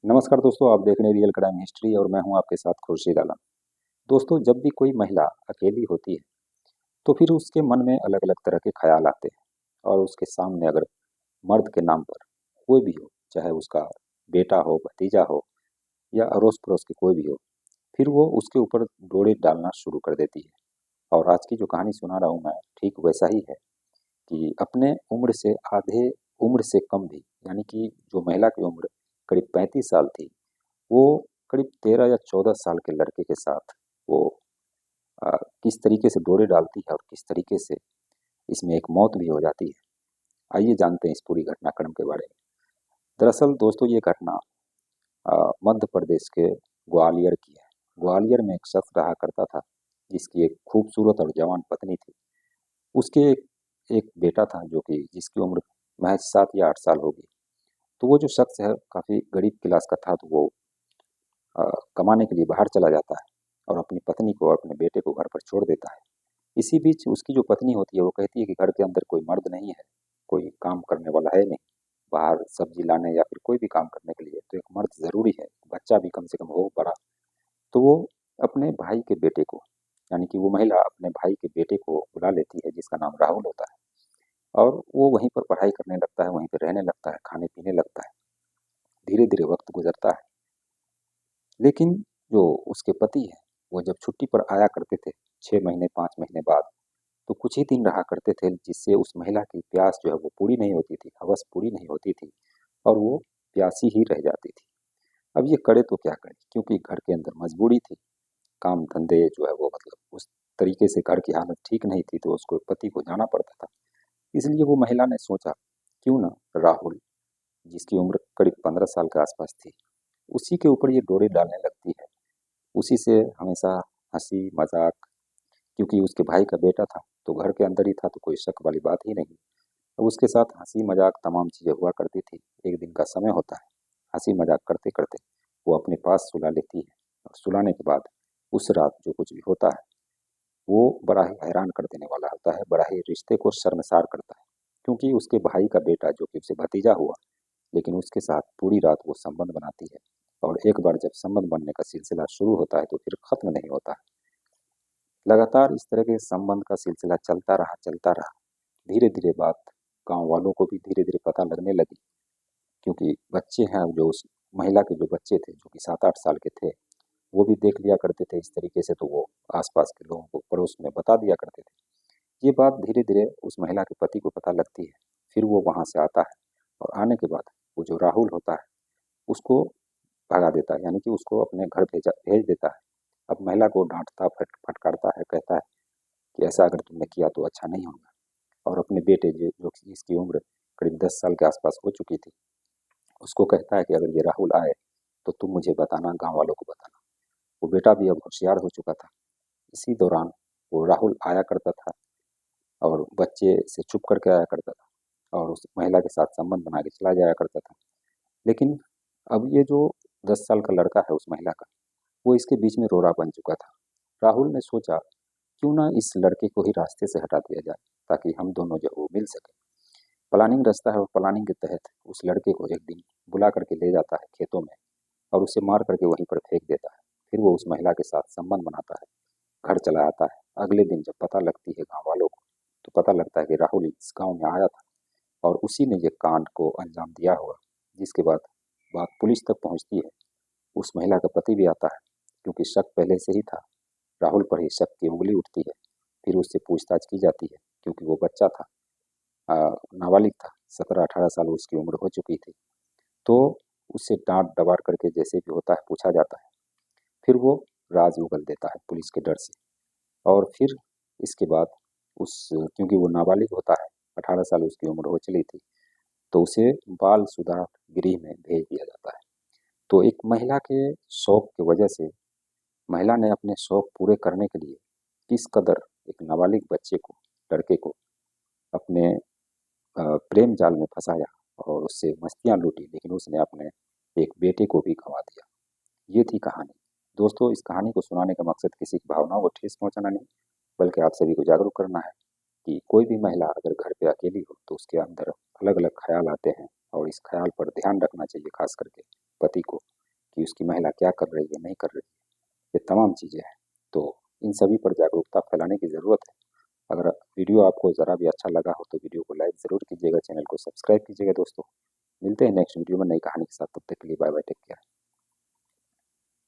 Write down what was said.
नमस्कार दोस्तों, आप देख रहे हैं रियल क्राइम हिस्ट्री और मैं हूं आपके साथ खुर्शीद आलम। दोस्तों, जब भी कोई महिला अकेली होती है तो फिर उसके मन में अलग अलग तरह के ख्याल आते हैं और उसके सामने अगर मर्द के नाम पर कोई भी हो, चाहे उसका बेटा हो, भतीजा हो या अड़ोस पड़ोस के कोई भी हो, फिर वो उसके ऊपर डोरे डालना शुरू कर देती है। और आज की जो कहानी सुना रहा हूँ मैं, ठीक वैसा ही है कि अपने उम्र से आधे उम्र से कम भी, यानी कि जो महिला की उम्र करीब 35 साल थी, वो करीब 13 या 14 साल के लड़के के साथ वो अ, किस तरीके से डोरे डालती है और किस तरीके से इसमें एक मौत भी हो जाती है। आइए जानते हैं इस पूरी घटनाक्रम के बारे में। दरअसल दोस्तों, ये घटना मध्य प्रदेश के ग्वालियर की है। ग्वालियर में एक शख्स रहा करता था जिसकी एक खूबसूरत और जवान पत्नी थी। उसके एक बेटा था जो कि जिसकी उम्र महज 7 या 8 साल होगी। तो वो जो शख्स है काफ़ी गरीब क्लास का था, तो वो अ, कमाने के लिए बाहर चला जाता है और अपनी पत्नी को और अपने बेटे को घर पर छोड़ देता है। इसी बीच उसकी जो पत्नी होती है वो कहती है कि घर के अंदर कोई मर्द नहीं है, कोई काम करने वाला है नहीं, बाहर सब्जी लाने या फिर कोई भी काम करने के लिए तो एक मर्द ज़रूरी है, बच्चा भी कम से कम हो बड़ा। तो वो अपने भाई के बेटे को, यानी कि वो महिला अपने भाई के बेटे को बुला लेती है जिसका नाम राहुल होता है, और वो वहीं पर पढ़ाई करने लगता है, वहीं पर रहने लगता है, खाने पीने लगता है। धीरे धीरे वक्त गुजरता है, लेकिन जो उसके पति हैं, वो जब छुट्टी पर आया करते थे 6 महीने 5 महीने बाद, तो कुछ ही दिन रहा करते थे, जिससे उस महिला की प्यास जो है वो पूरी नहीं होती थी, हवस पूरी नहीं होती थी और वो प्यासी ही रह जाती थी। अब ये करे तो क्या करे, क्योंकि घर के अंदर मजबूरी थी, काम धंधे जो है वो मतलब उस तरीके से घर की हालत ठीक नहीं थी, तो उसको पति को जाना पड़ता था। इसलिए वो महिला ने सोचा, क्यों ना राहुल, जिसकी उम्र करीब 15 साल के आसपास थी, उसी के ऊपर ये डोरे डालने लगती है। उसी से हमेशा हंसी मजाक, क्योंकि उसके भाई का बेटा था तो घर के अंदर ही था, तो कोई शक वाली बात ही नहीं। अब उसके साथ हंसी मजाक तमाम चीजें हुआ करती थी। एक दिन का समय होता है, हंसी मजाक करते करते वो अपने पास सुला लेती है, और सुलाने के बाद उस रात जो कुछ भी होता है वो बड़ा ही हैरान कर देने वाला होता है, बड़ा ही रिश्ते को शर्मसार करता है। क्योंकि उसके भाई का बेटा जो कि उसे भतीजा हुआ, लेकिन उसके साथ पूरी रात वो संबंध बनाती है, और एक बार जब संबंध बनने का सिलसिला शुरू होता है तो फिर खत्म नहीं होता है। लगातार इस तरह के संबंध का सिलसिला चलता रहा चलता रहा। धीरे धीरे बात गांव वालों को भी धीरे धीरे पता लगने लगी, क्योंकि बच्चे हैं जो उस महिला के जो बच्चे थे जो कि 7 8 साल के थे, वो भी देख लिया करते थे इस तरीके से, तो वो आसपास के लोगों को पड़ोस में बता दिया करते थे। ये बात धीरे धीरे उस महिला के पति को पता लगती है। फिर वो वहां से आता है, और आने के बाद वो जो राहुल होता है उसको भगा देता है, यानी कि उसको अपने घर भेज देता है। अब महिला को डांटता फटकारता है, कहता है कि ऐसा अगर तुमने किया तो अच्छा नहीं होगा। और अपने बेटे जो कि इसकी उम्र करीब 10 साल के आसपास हो चुकी थी, उसको कहता है कि अगर ये राहुल आए तो तुम मुझे बताना, गांव वालों को बताना। वो बेटा भी अब होशियार हो चुका था। इसी दौरान वो राहुल आया करता था और बच्चे से छुप करके आया करता था और उस महिला के साथ संबंध बना के चला जाया करता था। लेकिन अब ये जो 10 साल का लड़का है उस महिला का, वो इसके बीच में रोड़ा बन चुका था। राहुल ने सोचा, क्यों ना इस लड़के को ही रास्ते से हटा दिया जाए, ताकि हम दोनों जो वो मिल सके। प्लानिंग रचता है और प्लानिंग के तहत उस लड़के को एक दिन बुला करके ले जाता है खेतों में, और उसे मार करके वहीं पर फेंक देता है। फिर वो उस महिला के साथ संबंध बनाता है, घर चला आता है। अगले दिन जब पता लगती है गांव वालों को, तो पता लगता है कि राहुल इस गांव में आया था और उसी ने ये कांड को अंजाम दिया होगा। जिसके बाद बात पुलिस तक पहुंचती है। उस महिला का पति भी आता है, क्योंकि शक पहले से ही था, राहुल पर ही शक की उंगली उठती है। फिर उससे पूछताछ की जाती है, क्योंकि वो बच्चा था, नाबालिग था, 17 18 साल उसकी उम्र हो चुकी थी। तो उससे डांट डबार करके जैसे भी होता है पूछा जाता है। फिर वो राज उगल देता है पुलिस के डर से। और फिर इसके बाद उस, क्योंकि वो नाबालिग होता है, 18 साल उसकी उम्र हो चली थी, तो उसे बाल सुधार गृह में भेज दिया जाता है। तो एक महिला के शौक की वजह से, महिला ने अपने शौक पूरे करने के लिए किस कदर एक नाबालिग बच्चे को, लड़के को अपने प्रेम जाल में फंसाया और उससे मस्तियां लूटी, लेकिन उसने अपने एक बेटे को भी गंवा दिया। ये थी कहानी। दोस्तों, इस कहानी को सुनाने का मकसद किसी की भावनाओं को ठेस पहुंचाना नहीं, बल्कि आप सभी को जागरूक करना है कि कोई भी महिला अगर घर पे अकेली हो तो उसके अंदर अलग अलग ख्याल आते हैं, और इस ख्याल पर ध्यान रखना चाहिए खास करके। पति को कि उसकी महिला क्या कर रही है, नहीं कर रही है, ये तमाम चीज़ें हैं। तो इन सभी पर जागरूकता फैलाने की ज़रूरत है। अगर वीडियो आपको ज़रा भी अच्छा लगा हो तो वीडियो को लाइक ज़रूर कीजिएगा, चैनल को सब्सक्राइब कीजिएगा दोस्तों। मिलते हैं नेक्स्ट वीडियो में नई कहानी के साथ, तब तक के लिए बाय बाय, टेक केयर।